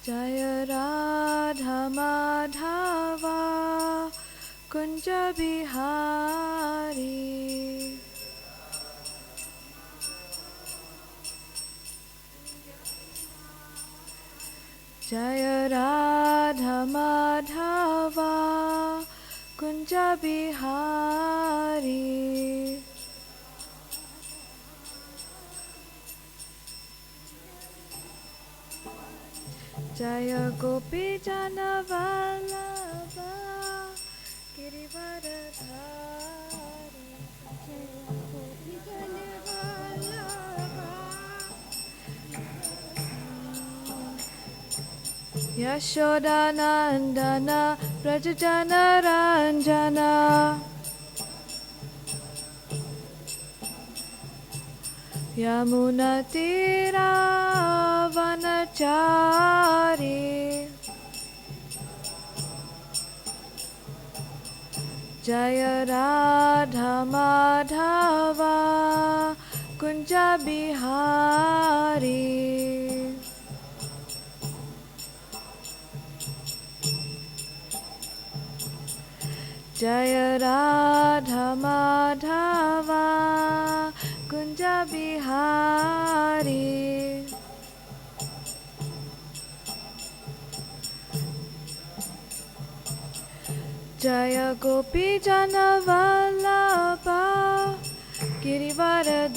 Jaya Radha Madhava Kunja Bihari. Jaya Radha Madhava Kunja Bihari. Jaya Gopi Jana Vallabha Girivaradhari. Jaya Gopi Jana Vallabha Yashoda Nandana Brajajana Ranjana Yamuna Tira Vanachari. Jaya Radha Madhava Kunja Bihari. Jaya Radha Madhava Kunja Bihari. Jaya Gopi Jana Vallabha Girivaradhari.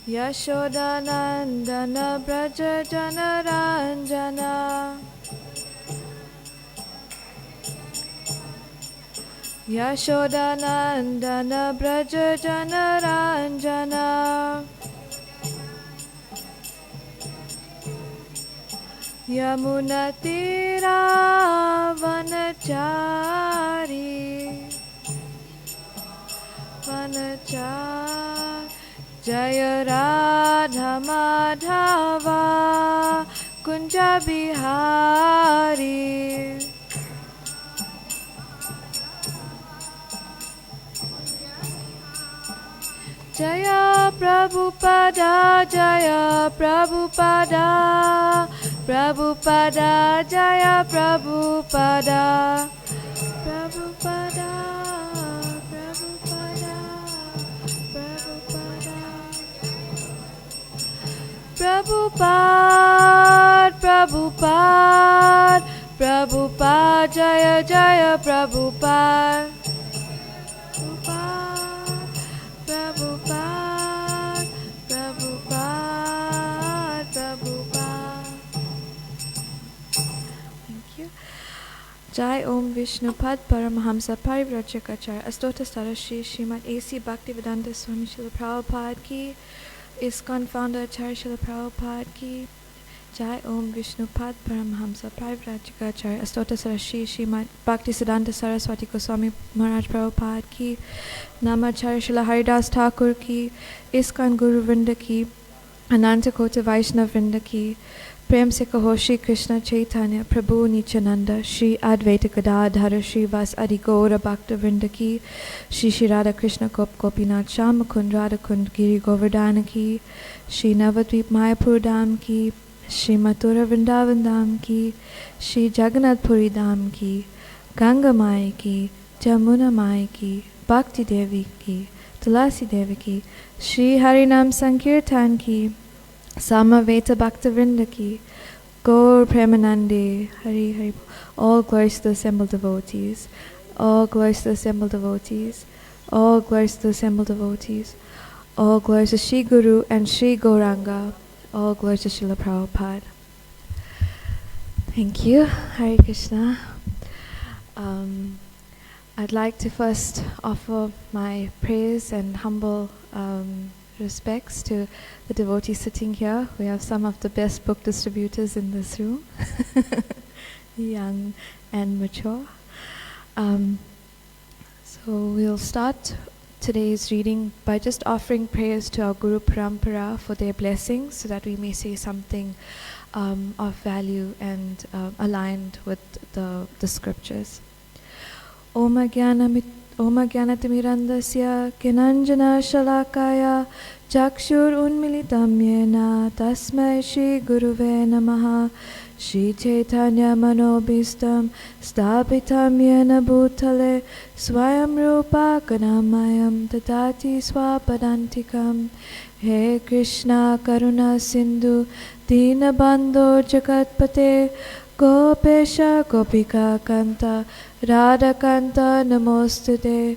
Yashoda Nandana Brajajana Ranjana Yashoda Nandana Brajajana Ranjana Yamuna Tira Vanachari. Vanachari. Jaya Radha Madhava Kunja Bihari. Jaya Prabhupada, Jaya Prabhupada, Prabhupada, Jaya Prabhupada, Prabhupada, Prabhupada, Prabhupada, Prabhupada, Prabhupada, Prabhupada, Jaya Jaya Prabhupada, Prabhupada, Prabhupada, Prabhupada. Thank you. Jai Om Vishnupad Paramahamsa Parivrajakacharya Astota Sarashi Srimad A.C. Bhaktivedanta Swami Srila Prabhupada Ki, ISKCON founder Acharya Srila Prabhupada Ki. Jai Om Vishnupad Paramahamsa Parivrajakacharya Astota Sarashi Srimad Bhaktisiddhanta Saraswati Goswami Maharaj Prabhupada Ki, Namacharya Srila Haridas Thakur Ki, ISKCON Guru Vrinda Ki, Ananta Kota Vaishnava Vrinda Ki, Prem se kaho Shri Krishna Chaitanya Prabhu Nityananda Shri Advaita Gadadhara Shri Vas Adi Gaura Bhakta Vrinda Ki, Shri Shri Radha Krishna Gop Gopinath Shama Kund Radha Kund Giri Govardhana Ki, Shri Navadvip Mayapur Dham Ki, Shri Mathura Vrindavan Dham Ki, Shri Jagannath Puri Dham Ki, Ganga Mai Ki, Jamuna Mai Ki, Bhakti Devi Ki, Tulasi Devi Ki, Shri Harinam Sankirtan Ki, Samaveta Bhakta Vrinda Ki, Gaur Premanande, Hari Hari. All glories to the assembled devotees. All glories to the assembled devotees. All glories to the assembled devotees. All glories to Shri Guru and Shri Gauranga. All glories to Srila Prabhupada. Thank you. Hare Krishna. I'd like to first offer my praise and humble respects to the devotees sitting here. We have some of the best book distributors in this room, young and mature. So we'll start today's reading by just offering prayers to our Guru Parampara for their blessings, so that we may say something of value and aligned with the scriptures. Om Om Ajnanatimirandasya Kinanjana Shalakaya Chakshur Unmilitam Yena Tasmai Shri Guruve Namaha Shri Chaitanya Manobhistam Stapitam Yena Bhutale Swayam Rupa Kanamayam Tatati Swapadantikam He Krishna Karuna Sindhu Dinabandho Jagatpate Gopesha Gopika Kanta Radha Kanta Namostude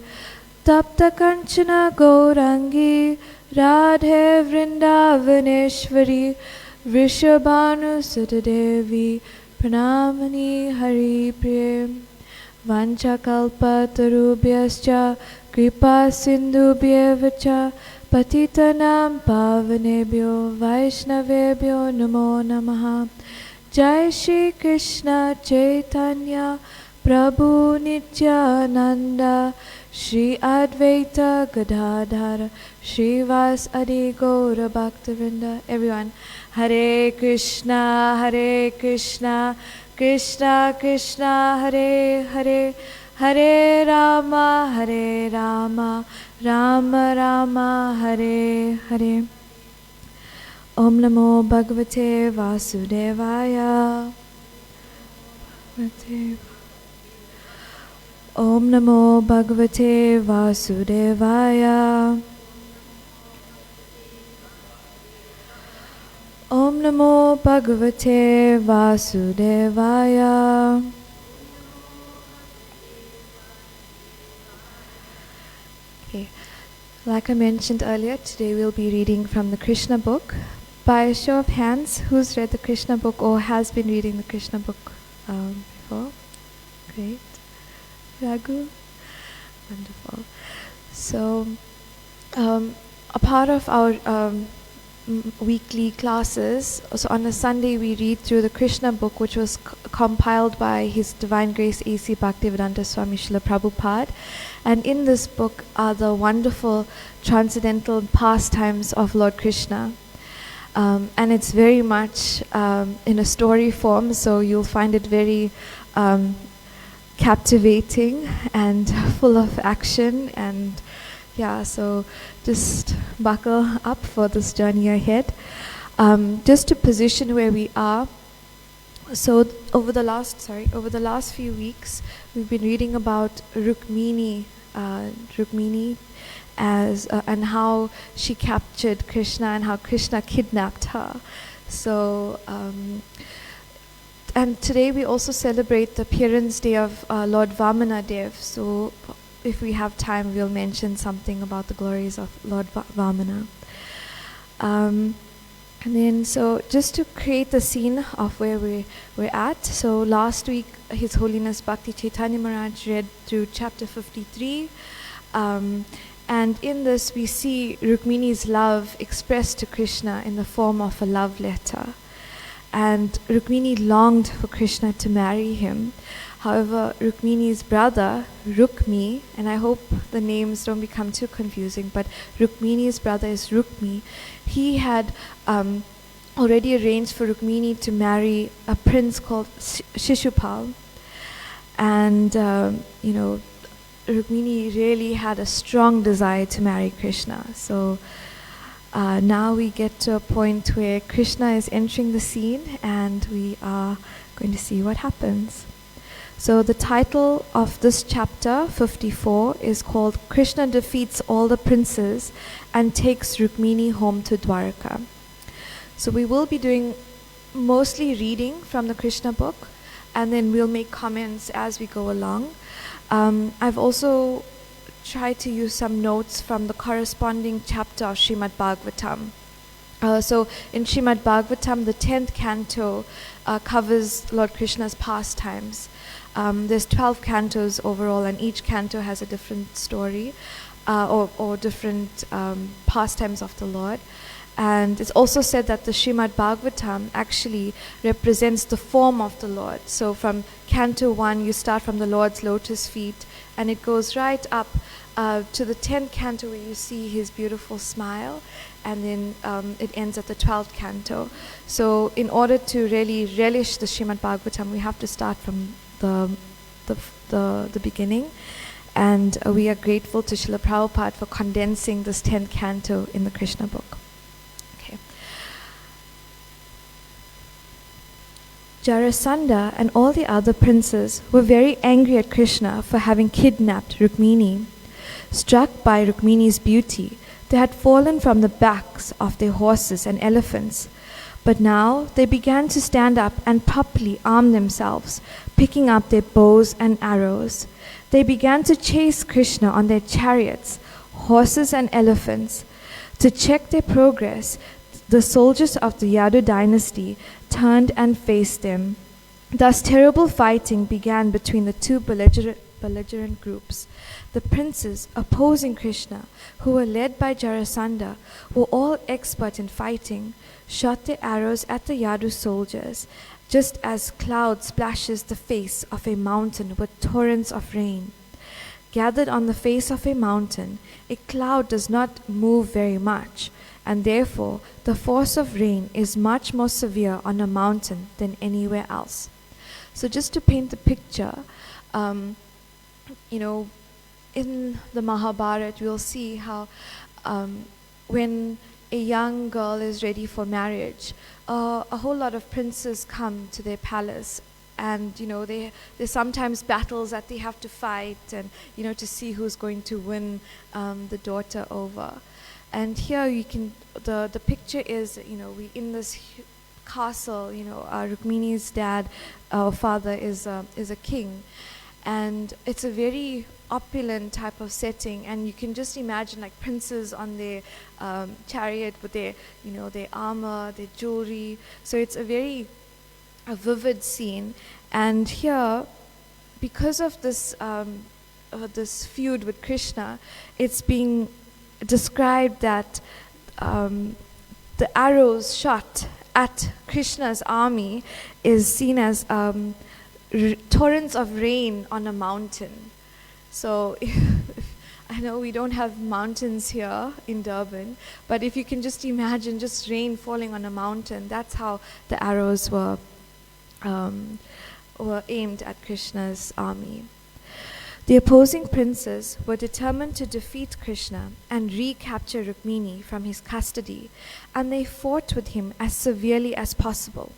Tapta Kanchana Gaurangi Radhe Vrindavaneshwari Vrishabhanu Sutta Devi Pranamani Hari Priya Vanchakalpa Tarubhyascha Kripa Sindhubhyevacha Patitanam Pavanebhyo Vaishnavebhyo Namo Namaha Jai Shri Krishna Chaitanya Prabhu Nityananda Shri Advaita Gadadhara Shri Vas Adi Gaura Bhaktivinoda. Everyone, Hare Krishna, Krishna Krishna, Hare Hare, Hare Rama, Rama Rama, Hare Hare. Om Namo Bhagavate Vasudevaya. Om Namo Bhagavate Vasudevaya. Om Namo Bhagavate Vasudevaya. Okay. Like I mentioned earlier, today we'll be reading from the Krishna book. By a show of hands, who's read the Krishna book or has been reading the Krishna book before? Great. Raghu? Wonderful. So, a part of our weekly classes, so on a Sunday we read through the Krishna book, which was compiled by His Divine Grace A.C. Bhaktivedanta Swami Srila Prabhupada. And in this book are the wonderful transcendental pastimes of Lord Krishna. And it's very much in a story form, so you'll find it very captivating and full of action, and yeah, so just buckle up for this journey ahead. Just to position where we are, so over the last few weeks we've been reading about Rukmini as and how she captured Krishna and how Krishna kidnapped her. So and today we also celebrate the appearance day of Lord Vamana Dev. So if we have time, we'll mention something about the glories of Lord Vamana. And then, so just to create the scene of where we're at. So last week, His Holiness Bhakti Chaitanya Maharaj read through chapter 53. And in this, we see Rukmini's love expressed to Krishna in the form of a love letter. And Rukmini longed for Krishna to marry him. However, Rukmini's brother, Rukmi, and I hope the names don't become too confusing, but Rukmini's brother is Rukmi. He had already arranged for Rukmini to marry a prince called Shishupal. And, Rukmini really had a strong desire to marry Krishna. So now we get to a point where Krishna is entering the scene, and we are going to see what happens. So the title of this chapter 54 is called Krishna Defeats All the Princes and Takes Rukmini Home to Dwarka. So we will be doing mostly reading from the Krishna book, and then we'll make comments as we go along. I've also tried to use some notes from the corresponding chapter of Srimad Bhagavatam. So in Srimad Bhagavatam, the 10th canto covers Lord Krishna's pastimes. There's 12 cantos overall, and each canto has a different story or different pastimes of the Lord. And it's also said that the Srimad Bhagavatam actually represents the form of the Lord. So from Canto 1, you start from the Lord's lotus feet, and it goes right up to the 10th canto where you see his beautiful smile, and then it ends at the 12th canto. So in order to really relish the Srimad Bhagavatam, we have to start from the beginning. And we are grateful to Srila Prabhupada for condensing this 10th canto in the Krishna book. Okay. Jarasandha and all the other princes were very angry at Krishna for having kidnapped Rukmini. Struck by Rukmini's beauty, they had fallen from the backs of their horses and elephants. But now they began to stand up and properly arm themselves, picking up their bows and arrows. They began to chase Krishna on their chariots, horses and elephants. To check their progress, the soldiers of the Yadu dynasty turned and faced them. Thus terrible fighting began between the two belligerent groups. The princes opposing Krishna, who were led by Jarasandha, were all expert in fighting, shot their arrows at the Yadu soldiers, just as cloud splashes the face of a mountain with torrents of rain. Gathered on the face of a mountain, a cloud does not move very much, and therefore the force of rain is much more severe on a mountain than anywhere else. So just to paint the picture, in the Mahabharata, we'll see how when a young girl is ready for marriage, a whole lot of princes come to their palace, and there's sometimes battles that they have to fight, and to see who's going to win the daughter over. And here you can, the picture is, we in this castle, Rukmini's father is a king, and it's a very opulent type of setting, and you can just imagine like princes on their chariot with their their armor, their jewelry. So it's a very vivid scene. And here, because of this this feud with Krishna, it's being described that the arrows shot at Krishna's army is seen as torrents of rain on a mountain. So I know we don't have mountains here in Durban, but if you can just imagine just rain falling on a mountain, that's how the arrows were aimed at Krishna's army. The opposing princes were determined to defeat Krishna and recapture Rukmini from his custody, and they fought with him as severely as possible.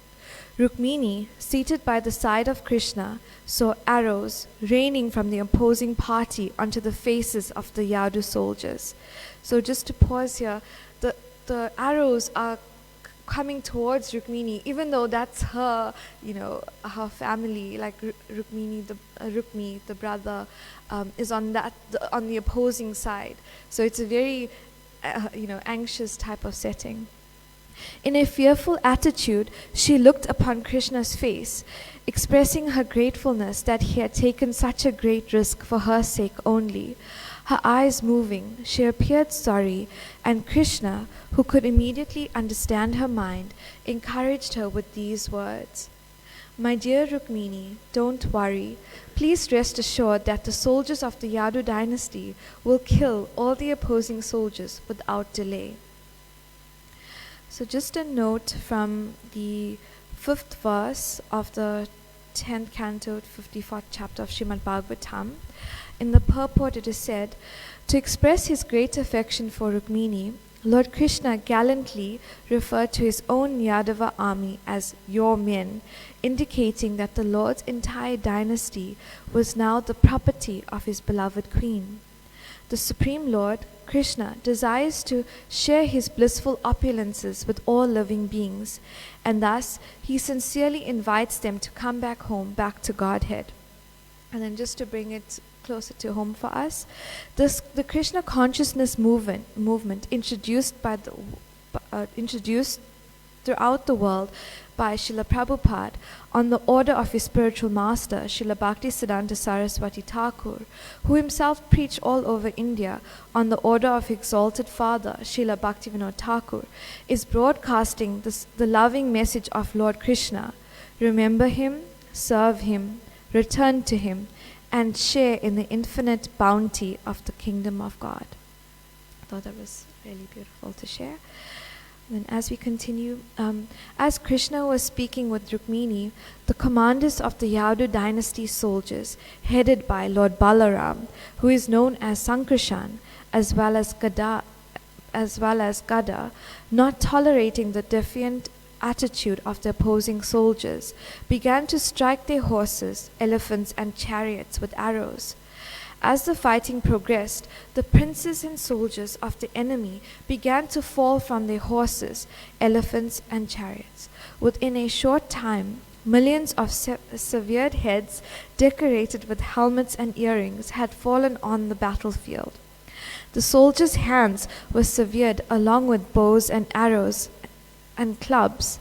Rukmini, seated by the side of Krishna, saw arrows raining from the opposing party onto the faces of the Yadu soldiers. So just to pause here, the arrows are coming towards Rukmini, even though that's her, her family, like Rukmini, Rukmi, the brother, is on the opposing side. So it's a very, anxious type of setting. In a fearful attitude, she looked upon Krishna's face, expressing her gratefulness that he had taken such a great risk for her sake only. Her eyes moving, she appeared sorry, and Krishna, who could immediately understand her mind, encouraged her with these words. My dear Rukmini, don't worry. Please rest assured that the soldiers of the Yadu dynasty will kill all the opposing soldiers without delay. So just a note from the 5th verse of the 10th canto, 54th chapter of Srimad Bhagavatam. In the purport it is said, to express his great affection for Rukmini, Lord Krishna gallantly referred to his own Yadava army as your men, indicating that the Lord's entire dynasty was now the property of his beloved queen. The Supreme Lord, Krishna, desires to share his blissful opulences with all living beings, and thus he sincerely invites them to come back home, back to Godhead. And then just to bring it closer to home for us, the Krishna consciousness movement introduced throughout the world by Srila Prabhupada on the order of his spiritual master, Srila Bhaktisiddhanta Saraswati Thakur, who himself preached all over India on the order of exalted father, Srila Bhaktivinoda Thakur, is broadcasting the loving message of Lord Krishna. Remember him, serve him, return to him, and share in the infinite bounty of the kingdom of God. I thought that was really beautiful to share. Then as we continue, as Krishna was speaking with Rukmini, the commanders of the Yadu dynasty soldiers, headed by Lord Balaram, who is known as Sankarshan, as well as Gada, not tolerating the defiant attitude of the opposing soldiers, began to strike their horses, elephants, and chariots with arrows. As the fighting progressed, the princes and soldiers of the enemy began to fall from their horses, elephants, and chariots. Within a short time, millions of severed heads, decorated with helmets and earrings, had fallen on the battlefield. The soldiers' hands were severed along with bows and arrows and clubs.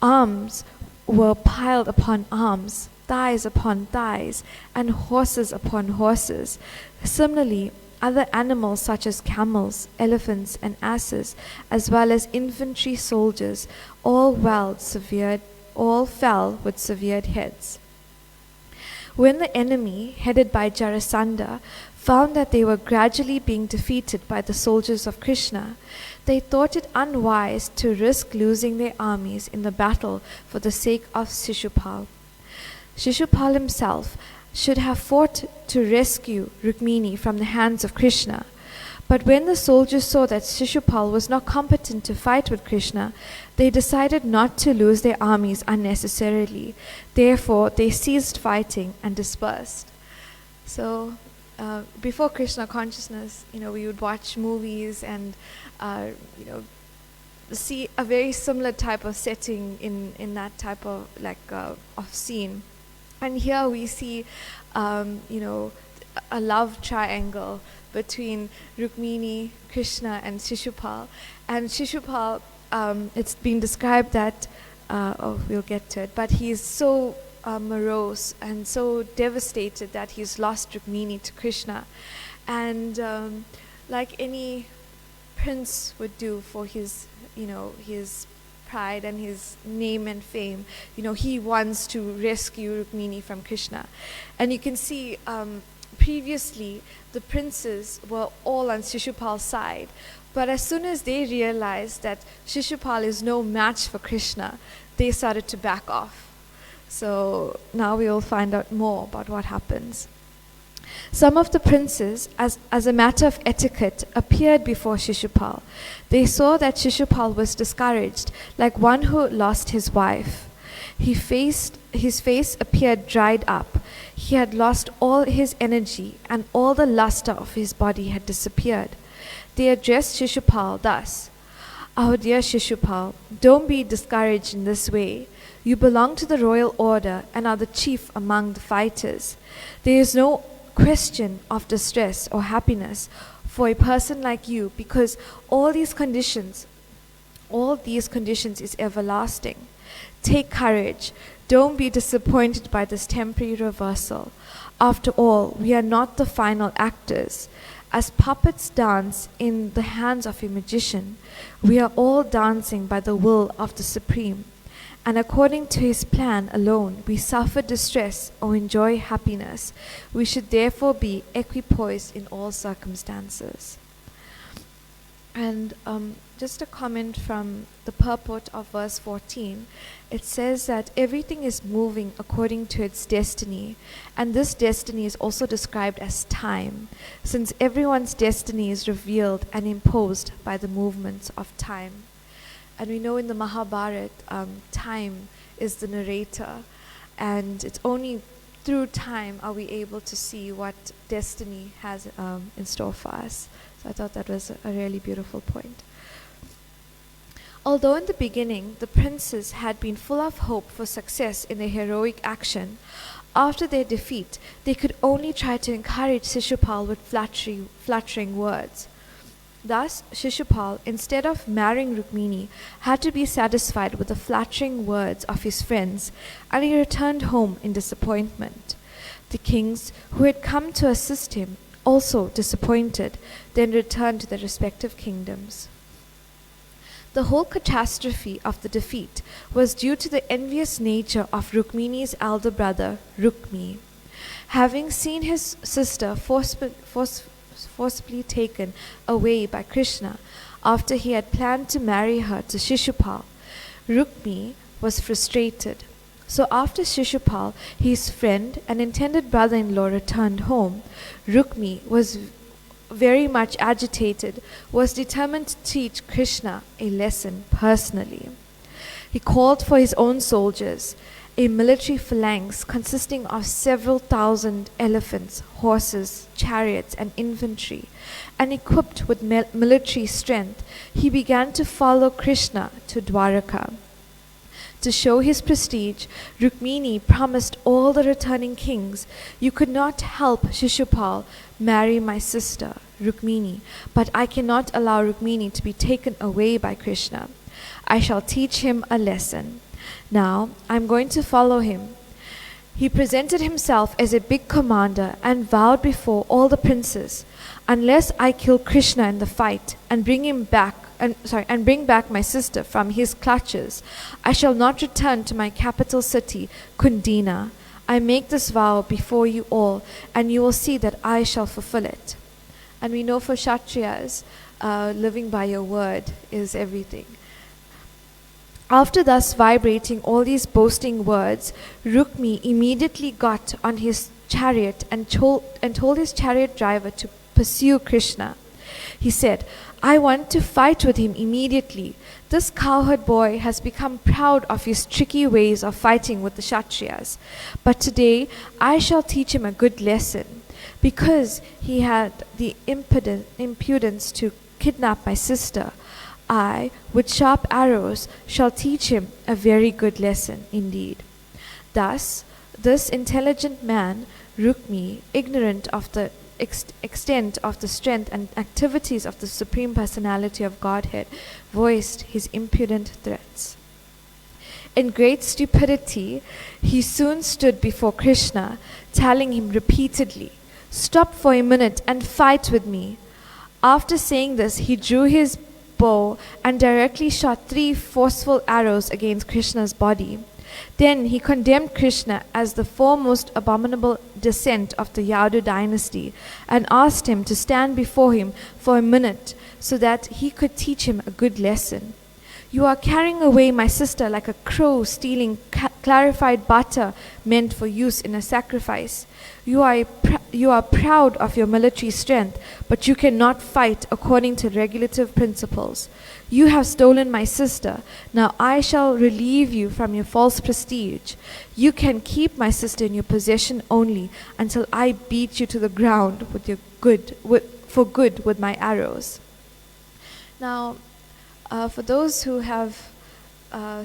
Arms were piled upon arms, thighs upon thighs, and horses upon horses. Similarly, other animals such as camels, elephants, and asses, as well as infantry soldiers, all fell with severed heads. When the enemy, headed by Jarasandha, found that they were gradually being defeated by the soldiers of Krishna, they thought it unwise to risk losing their armies in the battle for the sake of Shishupal. Shishupal himself should have fought to rescue Rukmini from the hands of Krishna. But when the soldiers saw that Shishupal was not competent to fight with Krishna, they decided not to lose their armies unnecessarily. Therefore, they ceased fighting and dispersed. So, before Krishna consciousness, we would watch movies and, see a very similar type of setting in that type of of scene. And here we see, a love triangle between Rukmini, Krishna, and Shishupal. And Shishupal, it's been described that, we'll get to it, but he's so morose and so devastated that he's lost Rukmini to Krishna. And like any prince would do for his pride and his name and fame, he wants to rescue Rukmini from Krishna. And you can see previously the princes were all on Shishupal's side, but as soon as they realized that Shishupal is no match for Krishna, they started to back off. So now we will find out more about what happens. Some of the princes, as a matter of etiquette, appeared before Shishupal. They saw that Shishupal was discouraged, like one who lost his wife. His face appeared dried up. He had lost all his energy, and all the luster of his body had disappeared. They addressed Shishupal thus: "Our dear Shishupal, don't be discouraged in this way. You belong to the royal order and are the chief among the fighters. There is no question of distress or happiness for a person like you, because all these conditions is everlasting. Take courage. Don't be disappointed by this temporary reversal. After all, we are not the final actors. As puppets dance in the hands of a magician, we are all dancing by the will of the Supreme. And according to his plan alone, we suffer distress or enjoy happiness. We should therefore be equipoised in all circumstances." And just a comment from the purport of verse 14. It says that everything is moving according to its destiny, and this destiny is also described as time, since everyone's destiny is revealed and imposed by the movements of time. And we know in the Mahabharata, time is the narrator, and it's only through time are we able to see what destiny has in store for us. So I thought that was a really beautiful point. Although in the beginning the princes had been full of hope for success in their heroic action, after their defeat they could only try to encourage Shishupal with flattering words. Thus, Shishupal, instead of marrying Rukmini, had to be satisfied with the flattering words of his friends, and he returned home in disappointment. The kings who had come to assist him, also disappointed, then returned to their respective kingdoms. The whole catastrophe of the defeat was due to the envious nature of Rukmini's elder brother, Rukmi. Having seen his sister forcibly taken away by Krishna, after he had planned to marry her to Shishupal. Rukmi was frustrated. So after Shishupal, his friend and intended brother-in-law, returned home, Rukmi was very much agitated, was determined to teach Krishna a lesson personally. He called for his own soldiers, a military phalanx consisting of several thousand elephants, horses, chariots, and infantry, and equipped with military strength, he began to follow Krishna to Dwaraka. To show his prestige, Rukmini promised all the returning kings, "You could not help Shishupal marry my sister, Rukmini, but I cannot allow Rukmini to be taken away by Krishna. I shall teach him a lesson. Now I am going to follow him." He presented himself as a big commander and vowed before all the princes, "Unless I kill Krishna in the fight and bring back my sister from his clutches, I shall not return to my capital city, Kundina. I make this vow before you all, and you will see that I shall fulfill it." And we know for Kshatriyas, living by your word is everything. After thus vibrating all these boasting words, Rukmi immediately got on his chariot and told his chariot driver to pursue Krishna. He said, "I want to fight with him immediately. This cowherd boy has become proud of his tricky ways of fighting with the Kshatriyas. But today I shall teach him a good lesson. Because he had the impudence to kidnap my sister, I, with sharp arrows, shall teach him a very good lesson indeed." Thus, this intelligent man, Rukmi, ignorant of the extent of the strength and activities of the Supreme Personality of Godhead, voiced his impudent threats. In great stupidity, he soon stood before Krishna, telling him repeatedly, "Stop for a minute and fight with me." After saying this, he drew his bow and directly shot 3 forceful arrows against Krishna's body. Then he condemned Krishna as the foremost abominable descent of the Yadu dynasty and asked him to stand before him for a minute so that he could teach him a good lesson. "You are carrying away my sister like a crow stealing clarified butter meant for use in a sacrifice. You are proud of your military strength, but you cannot fight according to regulative principles. You have stolen my sister. Now I shall relieve you from your false prestige. You can keep my sister in your possession only until I beat you to the ground for good with my arrows." Now, for those who have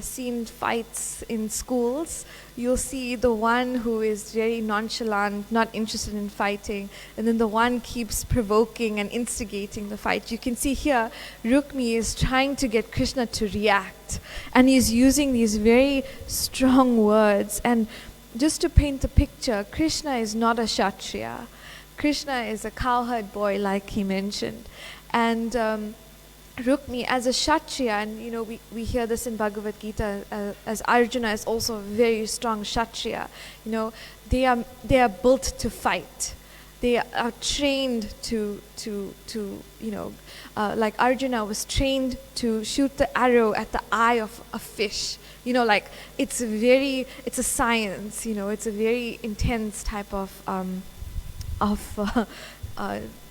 seen fights in schools, you'll see the one who is very nonchalant, not interested in fighting, and then the one keeps provoking and instigating the fight. You can see here, Rukmi is trying to get Krishna to react, and he's using these very strong words. And just to paint a picture, Krishna is not a Kshatriya. Krishna is a cowherd boy, like he mentioned. And Rukmi as a Kshatriya, and we hear this in Bhagavad Gita, as Arjuna is also a very strong Kshatriya. They are built to fight. They are trained to like Arjuna was trained to shoot the arrow at the eye of a fish. It's a science. It's a very intense type of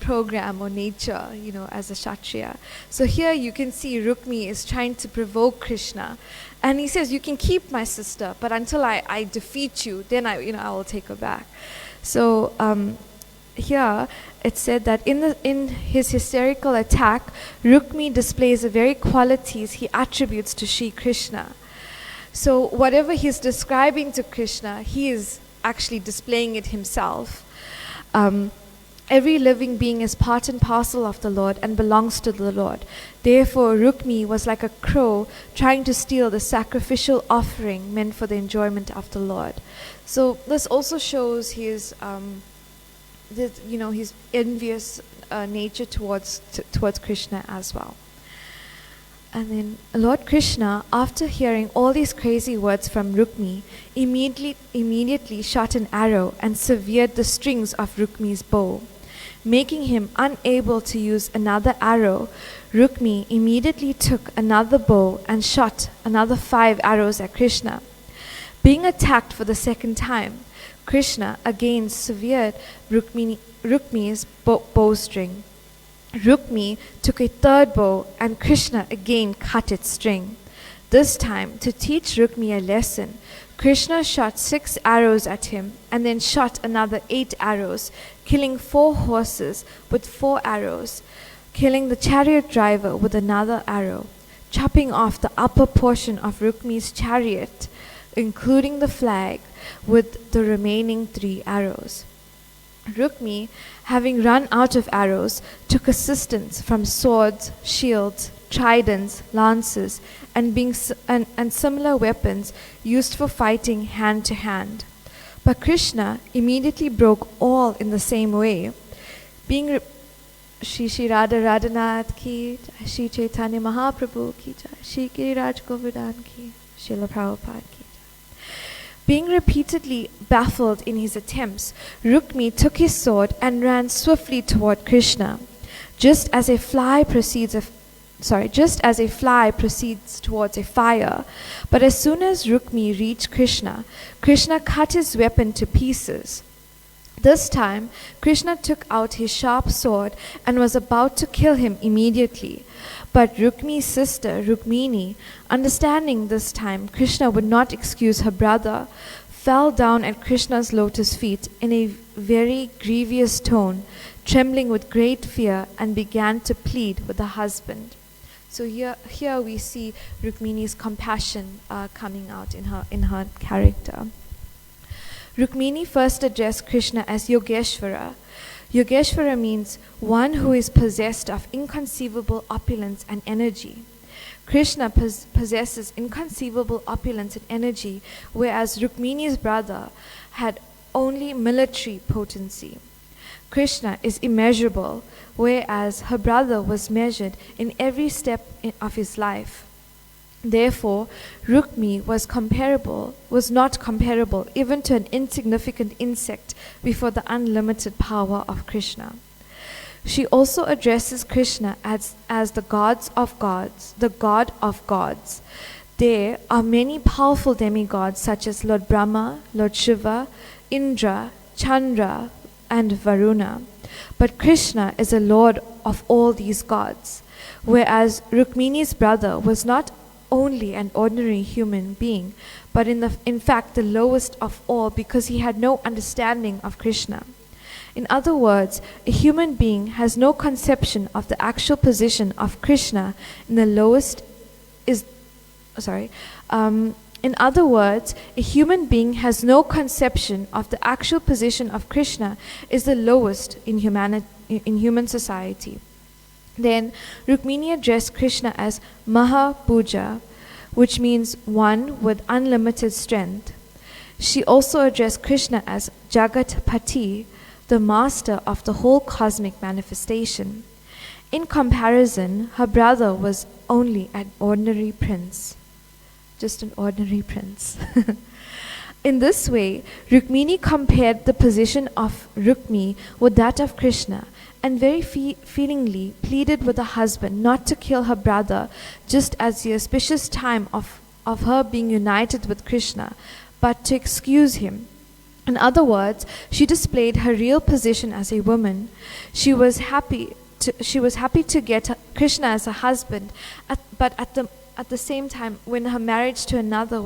program or nature, as a Kshatriya. So here you can see Rukmi is trying to provoke Krishna, and he says, "You can keep my sister, but until I defeat you, then I will take her back." So here it said that in his hysterical attack, Rukmi displays the very qualities he attributes to Sri Krishna. So whatever he's describing to Krishna, he is actually displaying it himself. Every living being is part and parcel of the Lord and belongs to the Lord. Therefore, Rukmi was like a crow trying to steal the sacrificial offering meant for the enjoyment of the Lord. So this also shows his envious nature towards Krishna as well. And then Lord Krishna, after hearing all these crazy words from Rukmi, immediately shot an arrow and severed the strings of Rukmi's bow. Making him unable to use another arrow, Rukmi immediately took another bow and shot another 5 arrows at Krishna. Being attacked for the second time, Krishna again severed Rukmi's bowstring. Rukmi took a third bow and Krishna again cut its string. This time, to teach Rukmi a lesson, Krishna shot 6 arrows at him and then shot another 8 arrows, killing 4 horses with 4 arrows, killing the chariot driver with another arrow, chopping off the upper portion of Rukmi's chariot, including the flag, with the remaining 3 arrows. Rukmi, having run out of arrows, took assistance from swords, shields, tridents, lances, and similar weapons used for fighting hand to hand. But Krishna immediately broke all in the same way. Being Shri Shri Radha Radhanath ki, Shri Chaitanya Mahaprabhu ki, Shri Giriraj Govardhan ki, Srila Prabhupada ki. Being repeatedly baffled in his attempts, Rukmi took his sword and ran swiftly toward Krishna, just as a fly proceeds towards a fire. But as soon as Rukmi reached Krishna, Krishna cut his weapon to pieces. This time, Krishna took out his sharp sword and was about to kill him immediately. But Rukmi's sister, Rukmini, understanding this time Krishna would not excuse her brother, fell down at Krishna's lotus feet in a very grievous tone, trembling with great fear, and began to plead with her husband. So here we see Rukmini's compassion coming out in her character. Rukmini first addressed Krishna as Yogeshvara. Yogeshvara means one who is possessed of inconceivable opulence and energy. Krishna possesses inconceivable opulence and energy, whereas Rukmini's brother had only military potency. Krishna is immeasurable, whereas her brother was measured in every step of his life. Therefore, Rukmi was not comparable even to an insignificant insect before the unlimited power of Krishna. She also addresses Krishna as the gods of gods, the god of gods. There are many powerful demigods such as Lord Brahma, Lord Shiva, Indra, Chandra, and Varuna. But Krishna is a lord of all these gods, whereas Rukmini's brother was not only an ordinary human being, but in fact the lowest of all, because he had no understanding of Krishna. In other words, a human being has no conception of the actual position of Krishna in the lowest in other words, a human being has no conception of the actual position of Krishna is the lowest in human society. Then Rukmini addressed Krishna as Maha Puja, which means one with unlimited strength. She also addressed Krishna as Jagat Pati, the master of the whole cosmic manifestation. In comparison, her brother was only an ordinary prince. Just an ordinary prince. In this way, Rukmini compared the position of Rukmi with that of Krishna, and very feelingly pleaded with her husband not to kill her brother just as the auspicious time of her being united with Krishna, but to excuse him. In other words, she displayed her real position as a woman. She was happy to get Krishna as a husband, but at the same time, when her marriage to another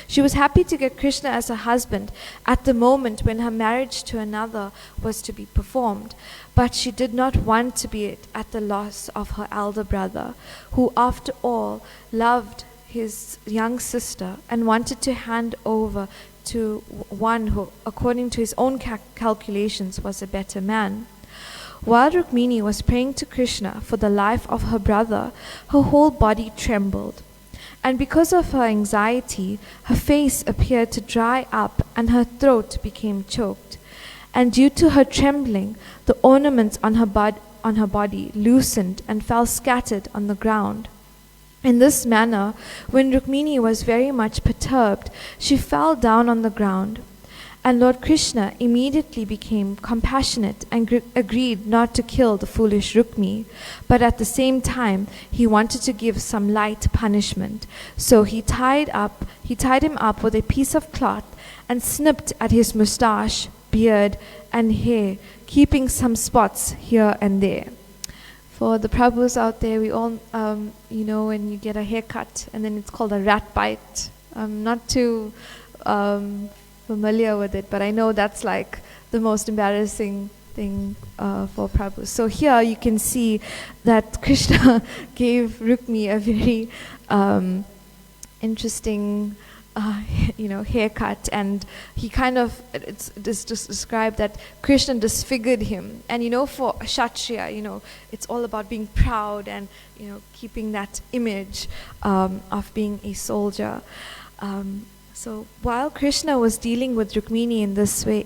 she was happy to get Krishna as a husband at the moment when her marriage to another was to be performed, but she did not want to be at the loss of her elder brother, who after all loved his young sister and wanted to hand over to one who, according to his own calculations, was a better man. While Rukmini was praying to Krishna for the life of her brother, her whole body trembled. And because of her anxiety, her face appeared to dry up and her throat became choked. And due to her trembling, the ornaments on her body loosened and fell scattered on the ground. In this manner, when Rukmini was very much perturbed, she fell down on the ground. And Lord Krishna immediately became compassionate and agreed not to kill the foolish Rukmi, but at the same time he wanted to give some light punishment. So he tied him up with a piece of cloth and snipped at his moustache, beard and hair, keeping some spots here and there. For the Prabhus out there, we all, when you get a haircut and then it's called a rat bite. I'm not too familiar with it, but I know that's like the most embarrassing thing for Prabhus. So here you can see that Krishna gave Rukmi a very interesting haircut, and he kind of, it's just described that Krishna disfigured him. And for Kshatriya, it's all about being proud and keeping that image of being a soldier. So while Krishna was dealing with Rukmini in this way,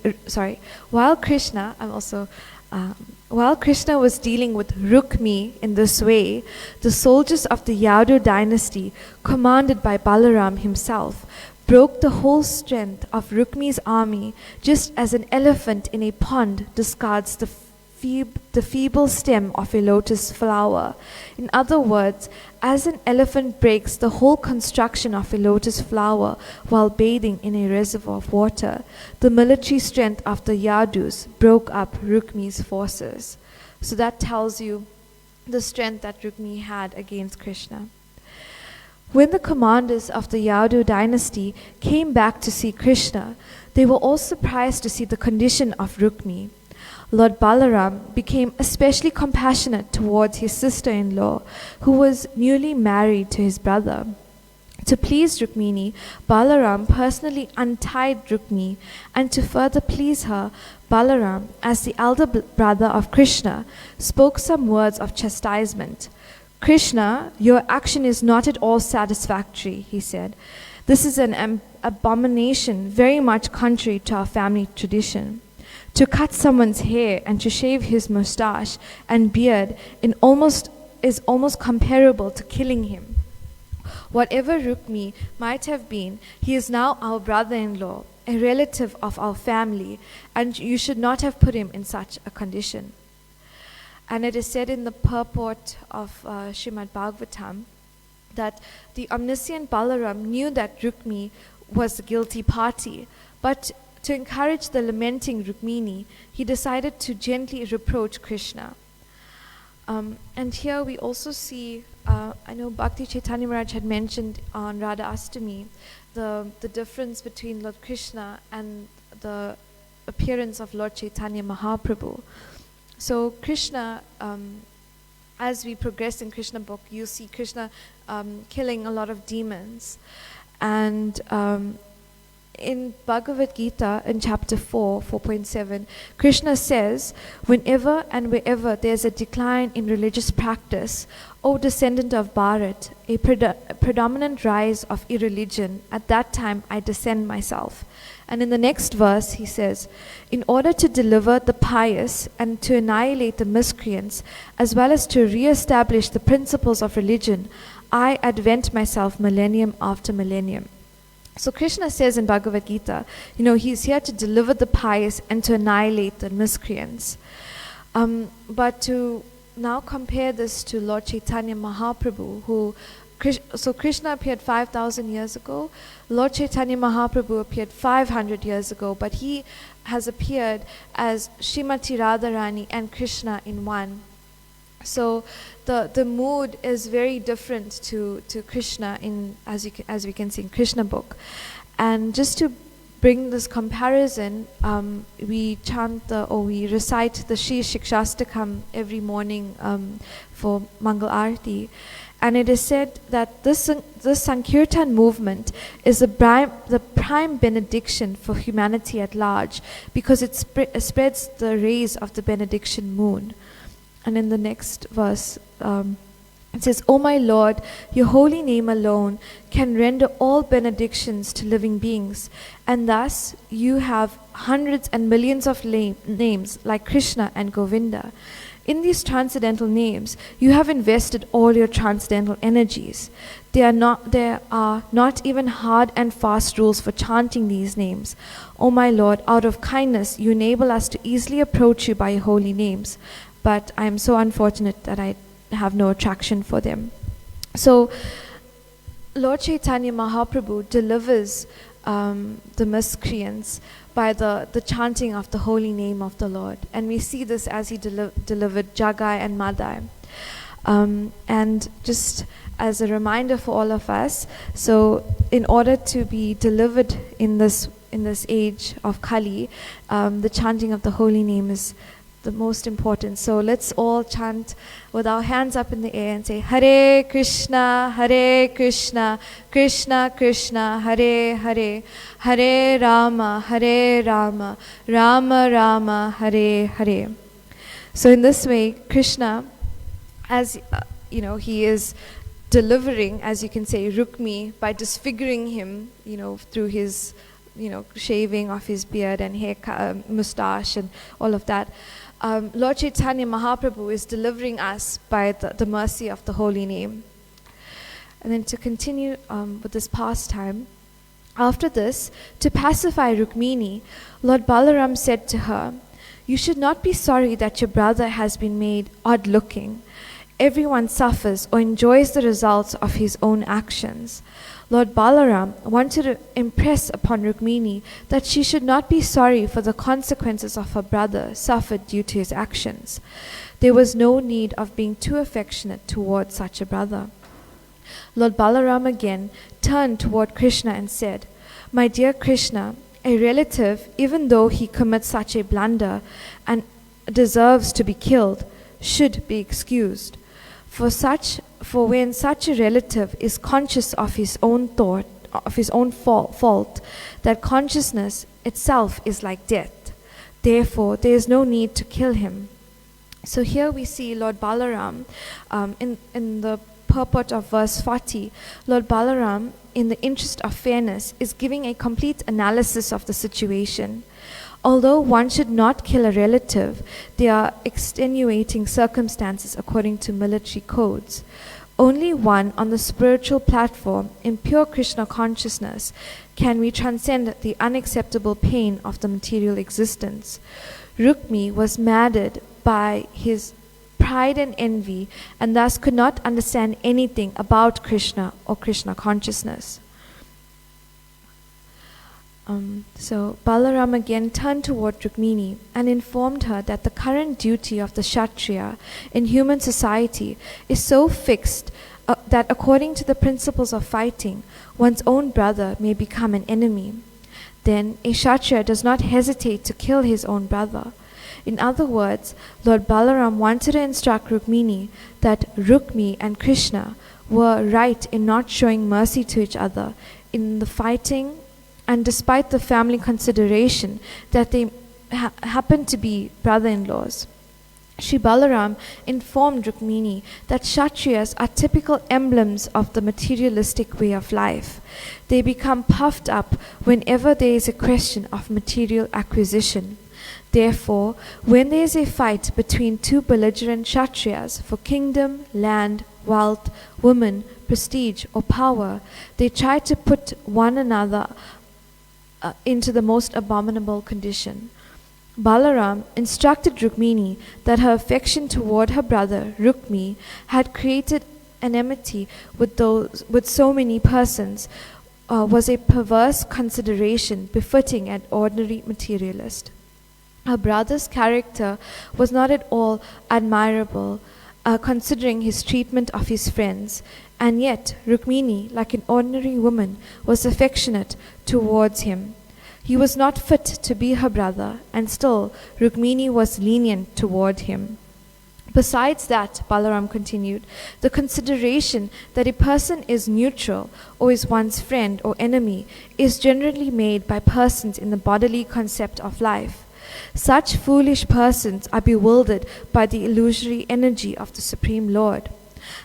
while Krishna was dealing with Rukmi in this way, the soldiers of the Yadu dynasty, commanded by Balaram himself, broke the whole strength of Rukmi's army, just as an elephant in a pond discards the feeble stem of a lotus flower. In other words, as an elephant breaks the whole construction of a lotus flower while bathing in a reservoir of water, the military strength of the Yadus broke up Rukmi's forces. So that tells you the strength that Rukmi had against Krishna. When the commanders of the Yadu dynasty came back to see Krishna, they were all surprised to see the condition of Rukmi. Lord Balaram became especially compassionate towards his sister-in-law, who was newly married to his brother. To please Rukmini, Balaram personally untied Rukmi, and to further please her, Balaram, as the elder brother of Krishna, spoke some words of chastisement. "Krishna, your action is not at all satisfactory," he said. "This is an abomination very much contrary to our family tradition. To cut someone's hair and to shave his moustache and beard is almost comparable to killing him. Whatever Rukmi might have been, he is now our brother-in-law, a relative of our family, and you should not have put him in such a condition." And it is said in the purport of Srimad Bhagavatam that the omniscient Balaram knew that Rukmi was the guilty party, but to encourage the lamenting Rukmini, he decided to gently reproach Krishna. And here we also see, I know Bhakti Chaitanya Maharaj had mentioned on Radha Astami, the difference between Lord Krishna and the appearance of Lord Chaitanya Mahaprabhu. So Krishna, as we progress in Krishna book, you see Krishna killing a lot of demons. And in Bhagavad Gita, in chapter 4, 4.7, Krishna says, "Whenever and wherever there is a decline in religious practice, O descendant of Bharat, a predominant rise of irreligion, at that time I descend myself." And in the next verse he says, "In order to deliver the pious and to annihilate the miscreants, as well as to re-establish the principles of religion, I advent myself millennium after millennium." So Krishna says in Bhagavad Gita, he's here to deliver the pious and to annihilate the miscreants. But to now compare this to Lord Chaitanya Mahaprabhu, so Krishna appeared 5,000 years ago, Lord Chaitanya Mahaprabhu appeared 500 years ago, but he has appeared as Srimati Radharani and Krishna in one. So the mood is very different to Krishna as we can see in Krishna book. And just to bring this comparison, we recite the Shri Shikshastakam every morning for Mangal Arati. And it is said that this Sankirtan movement is the prime benediction for humanity at large, because it spreads the rays of the benediction moon. And in the next verse, it says, "O my Lord, your holy name alone can render all benedictions to living beings. And thus you have hundreds and millions of names like Krishna and Govinda. In these transcendental names, you have invested all your transcendental energies. There are not even hard and fast rules for chanting these names. O my Lord, out of kindness, you enable us to easily approach you by your holy names. But I am so unfortunate that I have no attraction for them. So, Lord Chaitanya Mahaprabhu delivers the miscreants by the chanting of the holy name of the Lord. And we see this as he delivered Jagai and Madai. And just as a reminder for all of us, so in order to be delivered in this age of Kali, the chanting of the holy name is the most important. So let's all chant with our hands up in the air and say Hare Krishna, Krishna Krishna, Hare Hare, Hare Rama, Rama Rama, Hare Hare. So in this way, Krishna, as he is delivering, as you can say, Rukmi by disfiguring him, through his, shaving of his beard and hair, mustache and all of that. Lord Chaitanya Mahaprabhu is delivering us by the mercy of the holy name. And then to continue with this pastime, after this, to pacify Rukmini, Lord Balaram said to her, "You should not be sorry that your brother has been made odd-looking. Everyone suffers or enjoys the results of his own actions." Lord Balaram wanted to impress upon Rukmini that she should not be sorry for the consequences of her brother suffered due to his actions. There was no need of being too affectionate towards such a brother. Lord Balaram again turned toward Krishna and said, "My dear Krishna, a relative, even though he commits such a blunder and deserves to be killed, should be excused. For when such a relative is conscious of his own fault, that consciousness itself is like death. Therefore, there is no need to kill him." So here we see Lord Balaram, in the purport of verse 40, Lord Balaram, in the interest of fairness, is giving a complete analysis of the situation. Although one should not kill a relative, there are extenuating circumstances according to military codes. Only one on the spiritual platform in pure Krishna consciousness can we transcend the unacceptable pain of the material existence. Rukmi was maddened by his pride and envy and thus could not understand anything about Krishna or Krishna consciousness. So Balaram again turned toward Rukmini and informed her that the current duty of the Kshatriya in human society is so fixed that according to the principles of fighting, one's own brother may become an enemy. Then a Kshatriya does not hesitate to kill his own brother. In other words, Lord Balaram wanted to instruct Rukmini that Rukmi and Krishna were right in not showing mercy to each other in the fighting, and despite the family consideration that they happened to be brother-in-laws. Shri Balaram informed Rukmini that Kshatriyas are typical emblems of the materialistic way of life. They become puffed up whenever there is a question of material acquisition. Therefore, when there is a fight between two belligerent Kshatriyas for kingdom, land, wealth, women, prestige or power, they try to put one another into the most abominable condition. Balaram instructed Rukmini that her affection toward her brother Rukmi had created enmity with so many persons was a perverse consideration befitting an ordinary materialist. Her brother's character was not at all admirable, considering his treatment of his friends, and yet Rukmini, like an ordinary woman, was affectionate towards him. He was not fit to be her brother, and still Rukmini was lenient toward him. Besides that, Balaram continued, the consideration that a person is neutral or is one's friend or enemy is generally made by persons in the bodily concept of life. Such foolish persons are bewildered by the illusory energy of the Supreme Lord.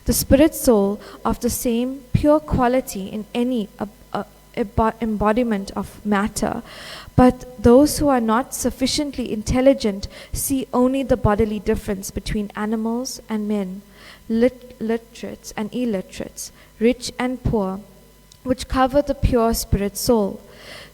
The spirit soul of the same pure quality in any embodiment of matter, but those who are not sufficiently intelligent see only the bodily difference between animals and men, literates and illiterates, rich and poor, which cover the pure spirit soul.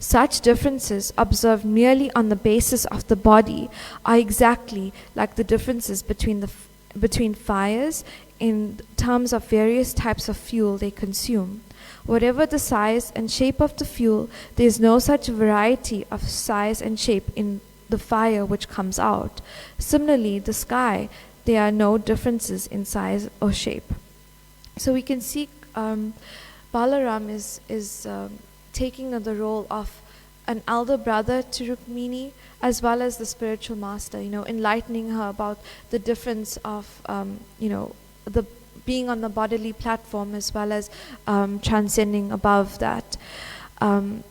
Such differences observed merely on the basis of the body are exactly like the differences between fires in terms of various types of fuel they consume. Whatever the size and shape of the fuel, there is no such variety of size and shape in the fire which comes out. Similarly, the sky, there are no differences in size or shape. So we can see Balaram is taking the role of an elder brother to Rukmini, as well as the spiritual master, enlightening her about the difference of, the being on the bodily platform as well as transcending above that. And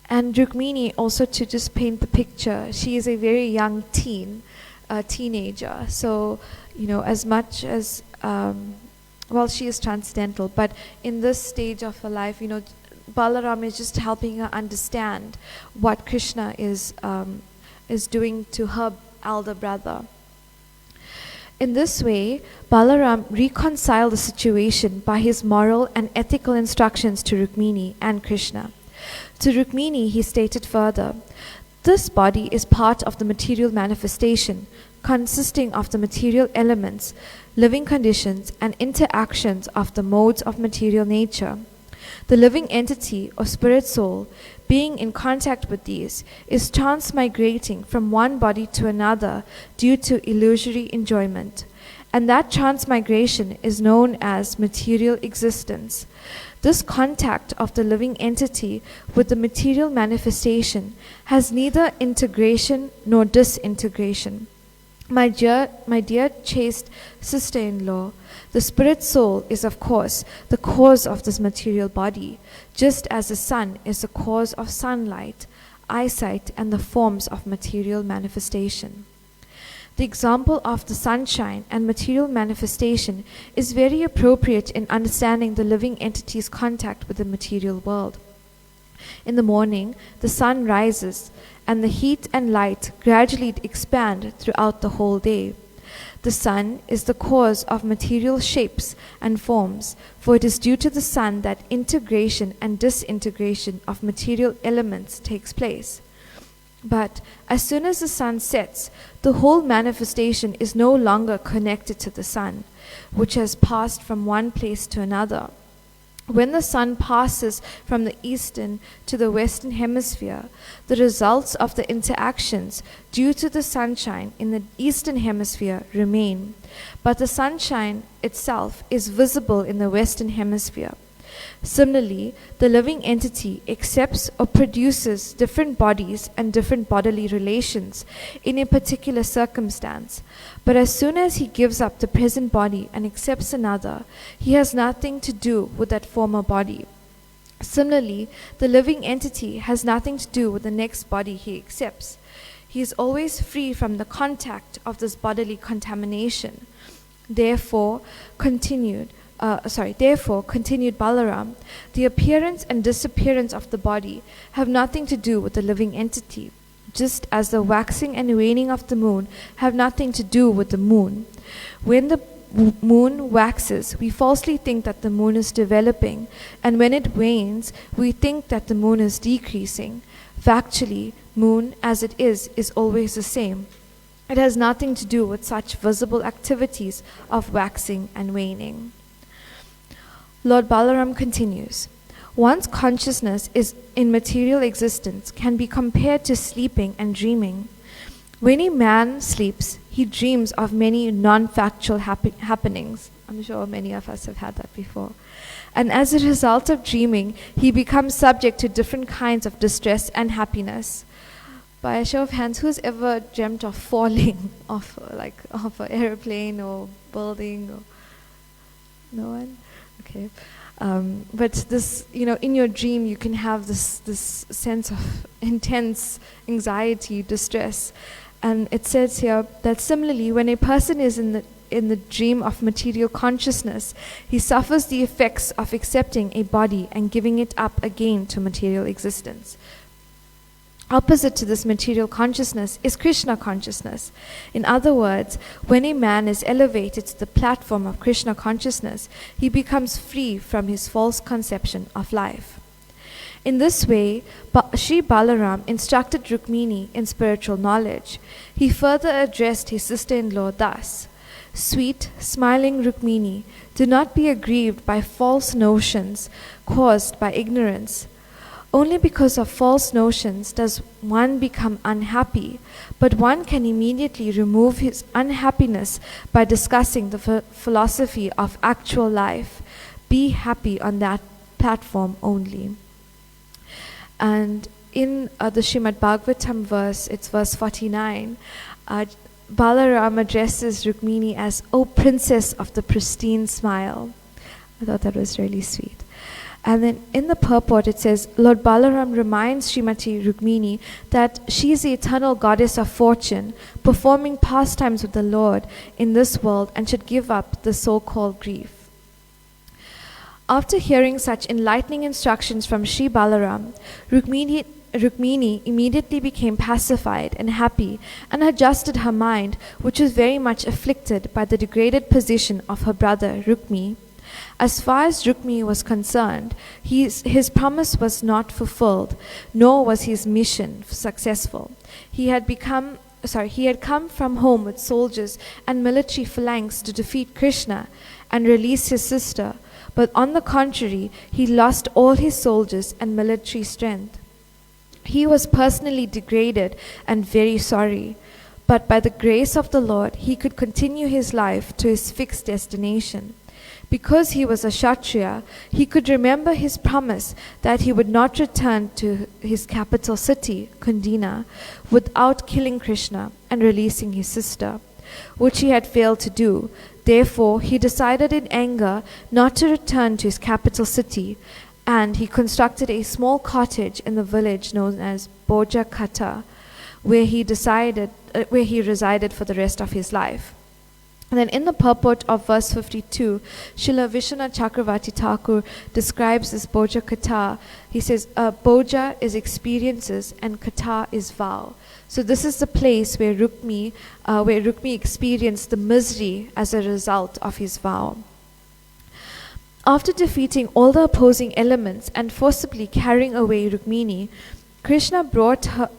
Rukmini, also to just paint the picture, she is a very young teenager. So, as much as, she is transcendental, but in this stage of her life, Balaram is just helping her understand what Krishna is doing to her elder brother. In this way, Balaram reconciled the situation by his moral and ethical instructions to Rukmini and Krishna. To Rukmini, he stated further, "This body is part of the material manifestation, consisting of the material elements, living conditions, and interactions of the modes of material nature. The living entity or spirit soul, being in contact with these, is transmigrating from one body to another due to illusory enjoyment, and that transmigration is known as material existence. This contact of the living entity with the material manifestation has neither integration nor disintegration. My dear chaste sister-in-law, the spirit soul is, of course, the cause of this material body, just as the sun is the cause of sunlight, eyesight, and the forms of material manifestation. The example of the sunshine and material manifestation is very appropriate in understanding the living entity's contact with the material world. In the morning, the sun rises, and the heat and light gradually expand throughout the whole day. The sun is the cause of material shapes and forms, for it is due to the sun that integration and disintegration of material elements takes place. But as soon as the sun sets, the whole manifestation is no longer connected to the sun, which has passed from one place to another. When the sun passes from the eastern to the western hemisphere, the results of the interactions due to the sunshine in the eastern hemisphere remain, but the sunshine itself is visible in the western hemisphere. Similarly, the living entity accepts or produces different bodies and different bodily relations in a particular circumstance, but as soon as he gives up the present body and accepts another, he has nothing to do with that former body. Similarly, the living entity has nothing to do with the next body he accepts. He is always free from the contact of this bodily contamination. Therefore, continued Balaram, the appearance and disappearance of the body have nothing to do with the living entity, just as the waxing and waning of the moon have nothing to do with the moon. When the moon waxes, we falsely think that the moon is developing, and when it wanes, we think that the moon is decreasing. Factually, moon as it is always the same. It has nothing to do with such visible activities of waxing and waning. Lord Balaram continues, one's consciousness is in material existence can be compared to sleeping and dreaming. When a man sleeps, he dreams of many non-factual happenings. I'm sure many of us have had that before. And as a result of dreaming, he becomes subject to different kinds of distress and happiness. By a show of hands, who's ever dreamt of falling off an airplane or building? Or no one? Okay. But this, in your dream, you can have this sense of intense anxiety, distress. And it says here that similarly, when a person is in in the dream of material consciousness, he suffers the effects of accepting a body and giving it up again to material existence. Opposite to this material consciousness is Krishna consciousness. In other words, when a man is elevated to the platform of Krishna consciousness, he becomes free from his false conception of life. In this way, Sri Balaram instructed Rukmini in spiritual knowledge. He further addressed his sister-in-law thus: "Sweet, smiling Rukmini, do not be aggrieved by false notions caused by ignorance. Only because of false notions does one become unhappy, but one can immediately remove his unhappiness by discussing the philosophy of actual life. Be happy on that platform only." And in the Srimad Bhagavatam verse, it's verse 49, Balaram addresses Rukmini as, "O princess of the pristine smile." I thought that was really sweet. And then in the purport it says, Lord Balaram reminds Srimati Rukmini that she is the eternal goddess of fortune, performing pastimes with the Lord in this world, and should give up the so-called grief. After hearing such enlightening instructions from Sri Balaram, Rukmini immediately became pacified and happy, and adjusted her mind, which was very much afflicted by the degraded position of her brother Rukmi. As far as Rukmi was concerned, his promise was not fulfilled, nor was his mission successful. He had come from home with soldiers and military phalanx to defeat Krishna and release his sister, but on the contrary, he lost all his soldiers and military strength. He was personally degraded and very sorry, but by the grace of the Lord, he could continue his life to his fixed destination. Because he was a Kshatriya, he could remember his promise that he would not return to his capital city, Kundina, without killing Krishna and releasing his sister, which he had failed to do. Therefore, he decided in anger not to return to his capital city, and he constructed a small cottage in the village known as Boja Kata, where he resided for the rest of his life. And then in the purport of verse 52, Srila Vishwanath Chakravarti Thakur describes this Boja Kata. He says, Boja is experiences and Kata is vow. So this is the place where Rukmi experienced the misery as a result of his vow. After defeating all the opposing elements and forcibly carrying away Rukmini, Krishna brought her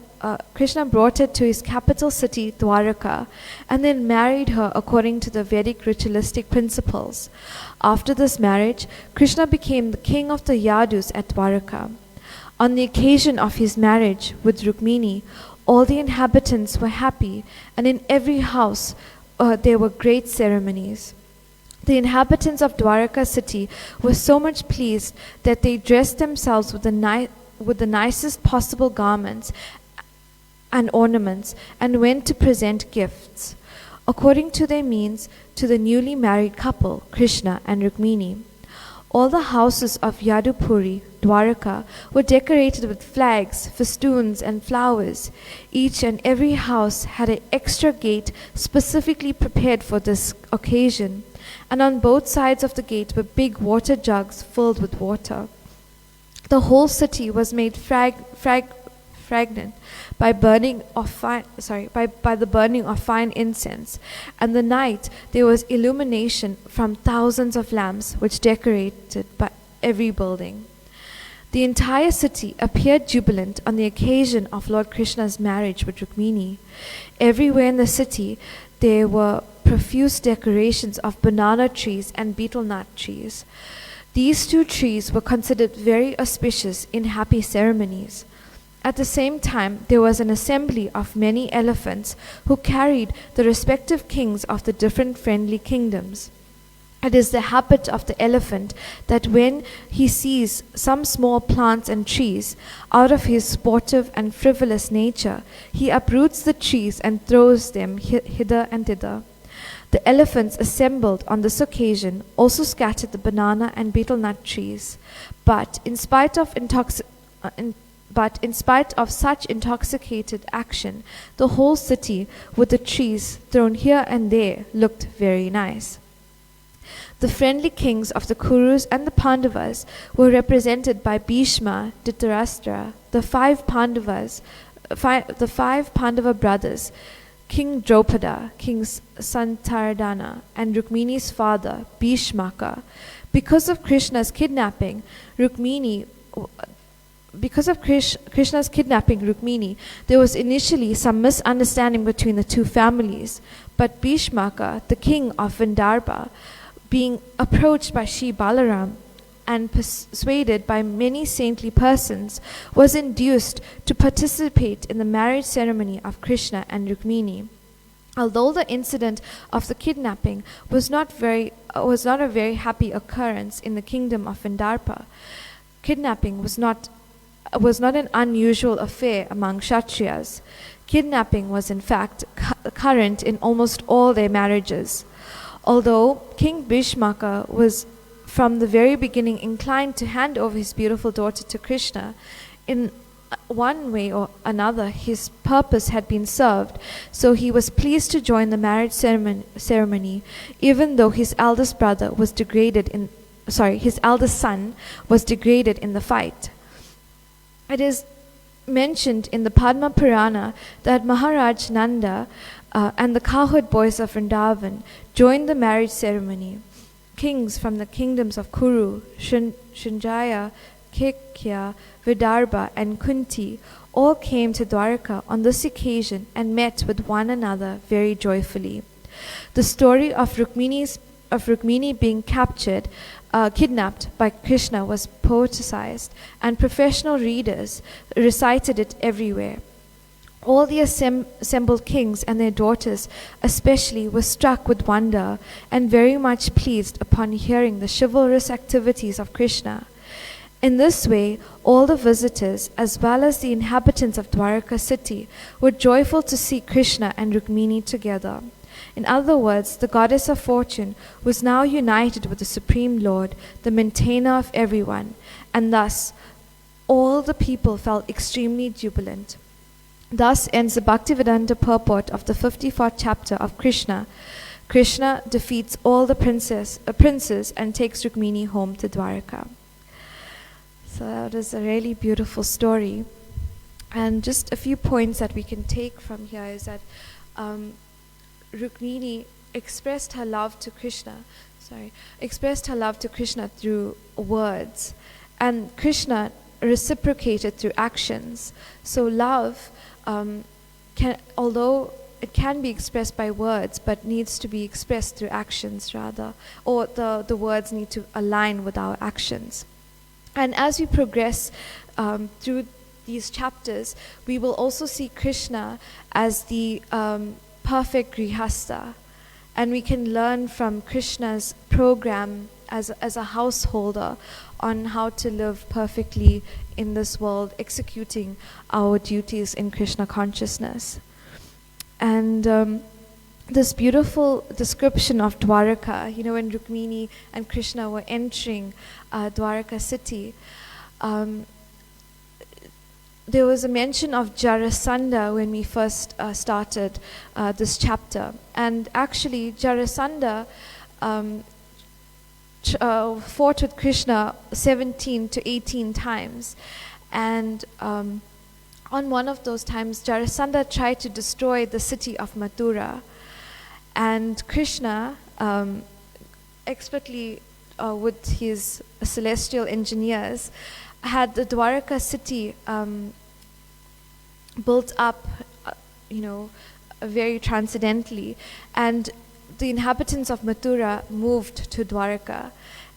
to his capital city, Dwaraka, and then married her according to the Vedic ritualistic principles. After this marriage, Krishna became the king of the Yadus at Dwaraka. On the occasion of his marriage with Rukmini, all the inhabitants were happy, and in every house there were great ceremonies. The inhabitants of Dwaraka city were so much pleased that they dressed themselves with the nicest possible garments and ornaments, and went to present gifts, according to their means, to the newly married couple, Krishna and Rukmini. All the houses of Yadupuri, Dwaraka, were decorated with flags, festoons, and flowers. Each and every house had an extra gate specifically prepared for this occasion, and on both sides of the gate were big water jugs filled with water. The whole city was made fragrant by the burning of fine incense, and the night there was illumination from thousands of lamps which decorated by every building. The entire city appeared jubilant on the occasion of Lord Krishna's marriage with Rukmini. Everywhere in the city there were profuse decorations of banana trees and betel nut trees. These two trees were considered very auspicious in happy ceremonies. At the same time, there was an assembly of many elephants who carried the respective kings of the different friendly kingdoms. It is the habit of the elephant that when he sees some small plants and trees, out of his sportive and frivolous nature, he uproots the trees and throws them hither and thither. The elephants assembled on this occasion also scattered the banana and betel nut trees, but in spite of But in spite of such intoxicated action, the whole city, with the trees thrown here and there, looked very nice. The friendly kings of the Kurus and the Pandavas were represented by Bhishma, Dhritarashtra, the five Pandava brothers, King Draupada, King Santardana, and Rukmini's father, Bhishmaka. Because of Krishna's kidnapping, Rukmini, there was initially some misunderstanding between the two families. But Bhishmaka, the king of Vindarbha, being approached by Sri Balaram and persuaded by many saintly persons, was induced to participate in the marriage ceremony of Krishna and Rukmini. Although the incident of the kidnapping was not a very happy occurrence in the kingdom of Vindarbha, kidnapping was not an unusual affair among Kshatriyas. Kidnapping was in fact current in almost all their marriages. Although King Bhishmaka was from the very beginning inclined to hand over his beautiful daughter to Krishna, in one way or another his purpose had been served, so he was pleased to join the marriage ceremony, even though his eldest son was degraded in the fight. It is mentioned in the Padma Purana that Maharaj Nanda and the cowherd boys of Vrindavan joined the marriage ceremony. Kings from the kingdoms of Kuru, Shinjaya, Kekya, Vidarbha, and Kunti all came to Dwarka on this occasion and met with one another very joyfully. The story of Rukmini being kidnapped by Krishna was poeticized, and professional readers recited it everywhere. All the assembled kings and their daughters especially were struck with wonder and very much pleased upon hearing the chivalrous activities of Krishna. In this way, all the visitors, as well as the inhabitants of Dwarka city, were joyful to see Krishna and Rukmini together. In other words, the goddess of fortune was now united with the Supreme Lord, the maintainer of everyone, and thus all the people felt extremely jubilant. Thus ends the Bhaktivedanta purport of the 54th chapter of Krishna. Krishna defeats all the princes and takes Rukmini home to Dwarka. So that is a really beautiful story. And just a few points that we can take from here is that Rukmini expressed her love to Krishna through words, and Krishna reciprocated through actions. So love although it can be expressed by words, but needs to be expressed through actions rather, or the words need to align with our actions. And as we progress through these chapters, we will also see Krishna as the perfect grihasta, and we can learn from Krishna's program as a householder on how to live perfectly in this world, executing our duties in Krishna consciousness. And this beautiful description of Dwaraka, when Rukmini and Krishna were entering Dwaraka city, there was a mention of Jarasandha when we first started this chapter. And actually, Jarasandha fought with Krishna 17 to 18 times. And on one of those times, Jarasandha tried to destroy the city of Mathura. And Krishna, expertly with his celestial engineers, had the Dwaraka city built up, very transcendently. And the inhabitants of Mathura moved to Dwaraka.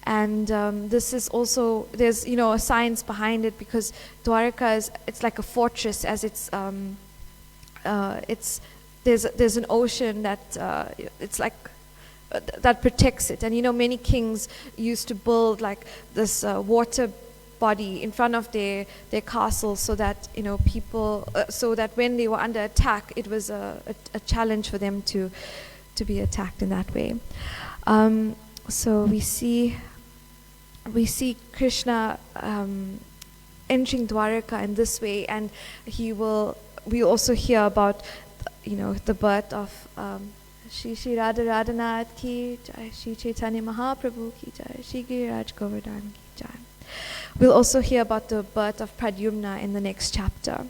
And this is also, there's a science behind it, because Dwaraka it's like a fortress, as there's an ocean that it's like that protects it. And many kings used to build like this water body in front of their castle, so that people so that when they were under attack, it was a challenge for them to be attacked in that way. So we see Krishna entering Dwaraka in this way, and we also hear about, the birth of Shri Shri Radha Radhanath ki jai, Shri Chaitanya Mahaprabhu ki jai, Shri Giriraj Govardhan ki jai. We'll also hear about the birth of Pradyumna in the next chapter.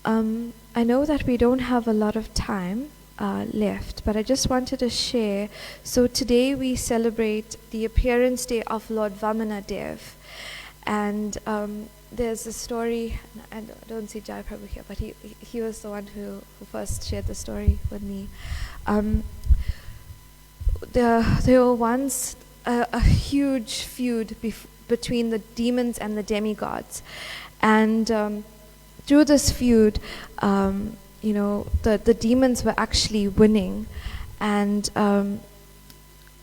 I know that we don't have a lot of time left, but I just wanted to share. So today we celebrate the appearance day of Lord Vamanadev, and there's a story. I don't see Jai Prabhu here, but he was the one who first shared the story with me. There were once a huge feud between the demons and the demigods, and through this feud, the demons were actually winning, and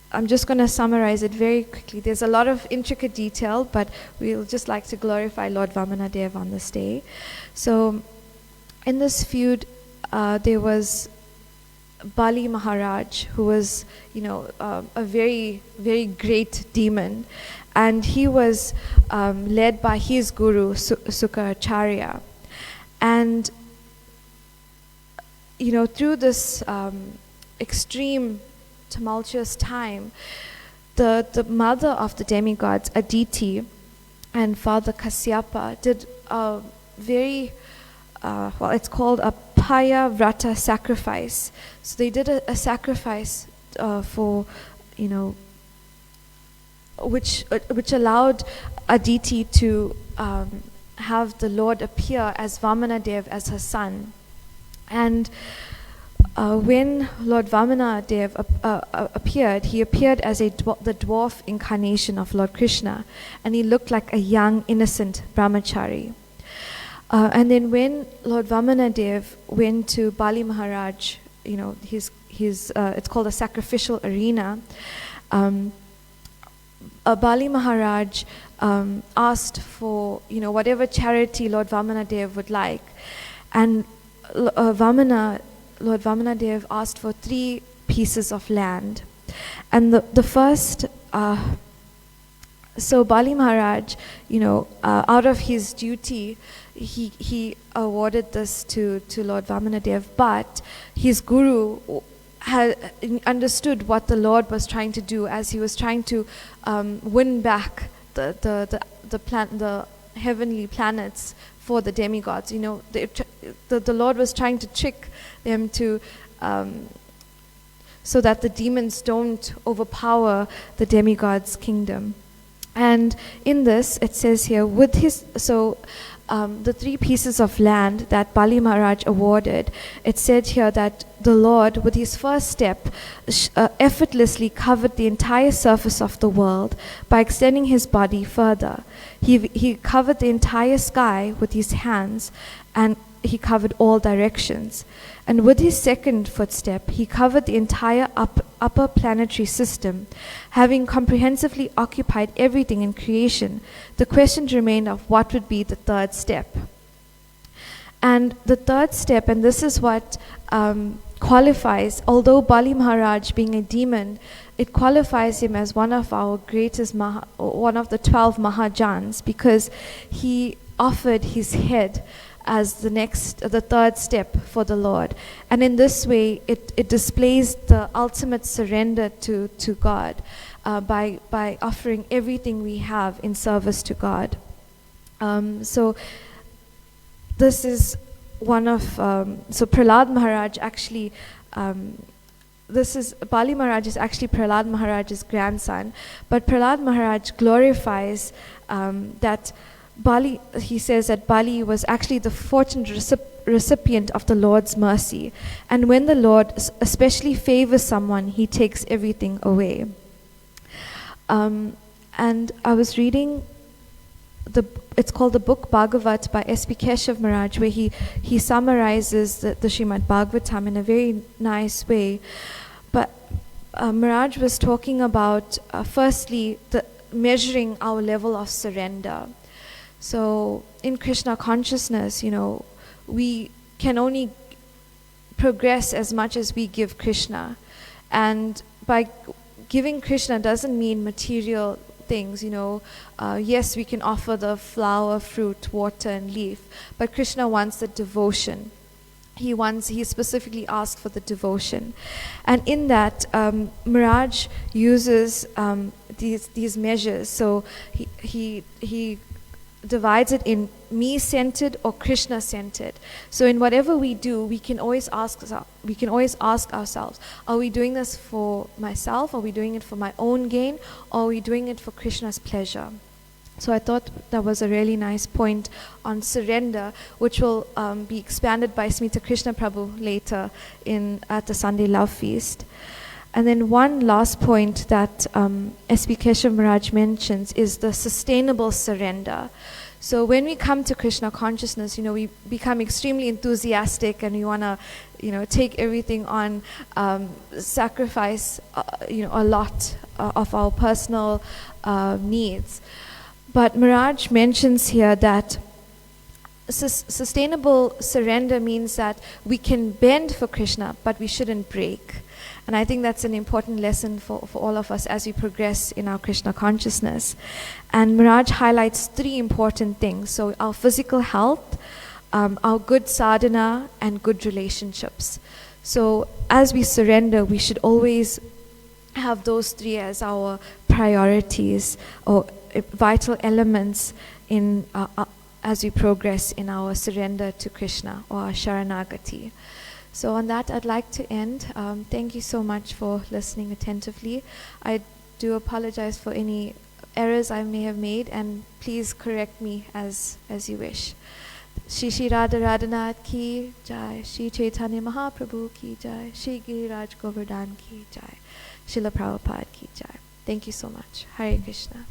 I'm just going to summarize it very quickly. There's a lot of intricate detail, but we'll just like to glorify Lord Vamanadev on this day. So, in this feud, there was Bali Maharaj, who was, a very, very great demon, and he was led by his guru, Sukaracharya. And through this extreme tumultuous time, the mother of the demigods, Aditi, and Father Kasyapa did a very, it's called a Paya Vrata sacrifice. So they did a sacrifice for, which allowed Aditi to have the Lord appear as Vamanadev, as her son. And when Lord Vamanadev appeared, he appeared as the dwarf incarnation of Lord Krishna, and he looked like a young, innocent brahmachari. And then when Lord Vamanadev went to Bali Maharaj, his it's called a sacrificial arena. Bali Maharaj asked for whatever charity Lord Vamanadev would like, and Lord Vamanadev asked for 3 pieces of land, and the first. So Bali Maharaj, out of his duty, he awarded this to Lord Vamanadev, but his guru had understood what the Lord was trying to do, as he was trying to win back the heavenly planets for the demigods. The Lord was trying to trick them to so that the demons don't overpower the demigods' kingdom. And in this, it says here, the 3 pieces of land that Bali Maharaj awarded, it said here that the Lord, with his first step, effortlessly covered the entire surface of the world by extending his body further. He covered the entire sky with his hands, and he covered all directions. And with his second footstep, he covered the entire upper planetary system. Having comprehensively occupied everything in creation, the question remained of what would be the third step. And the third step, and this is what qualifies, although Bali Maharaj being a demon, it qualifies him as one of our greatest, one of the 12 Mahajans, because he offered his head as the third step for the Lord. And in this way, it displays the ultimate surrender to God by offering everything we have in service to God. So this is one of, so Prahlad Maharaj actually, Bali Maharaj is actually Prahlad Maharaj's grandson, but Prahlad Maharaj glorifies that Bali, he says that Bali was actually the fortunate recipient of the Lord's mercy. And when the Lord especially favors someone, he takes everything away. And I was reading, it's called the book Bhagavat by S.P. Keshav Maharaj, where he summarizes the Srimad Bhagavatam in a very nice way. But Maharaj was talking about, firstly, the measuring our level of surrender. So in Krishna consciousness, we can only progress as much as we give Krishna. And by giving Krishna doesn't mean material things, yes, we can offer the flower, fruit, water and leaf, but Krishna wants the devotion. He specifically asked for the devotion. And in that, Miraj uses these measures. So he divides it in me-centered or Krishna-centered. So in whatever we do, we can always ask ourselves, are we doing this for myself? Are we doing it for my own gain? Or are we doing it for Krishna's pleasure? So I thought that was a really nice point on surrender, which will be expanded by Smita Krishna Prabhu later at the Sunday Love Feast. And then one last point that S.B. Keshav Maharaj mentions is the sustainable surrender. So when we come to Krishna consciousness, we become extremely enthusiastic and we want to, take everything on, sacrifice, a lot of our personal needs. But Maharaj mentions here that sustainable surrender means that we can bend for Krishna, but we shouldn't break. And I think that's an important lesson for all of us as we progress in our Krishna consciousness. And Maharaj highlights 3 important things. So our physical health, our good sadhana, and good relationships. So as we surrender, we should always have those 3 as our priorities or vital elements in as we progress in our surrender to Krishna or our Sharanagati. So on that, I'd like to end. Thank you so much for listening attentively. I do apologize for any errors I may have made, and please correct me as you wish. Shri Shri Radha Radhanath ki jai, Shri Chaitanya Mahaprabhu ki jai, Shri Giriraj Govardhan ki jai, Srila Prabhupada ki jai. Thank you so much. Hare Krishna.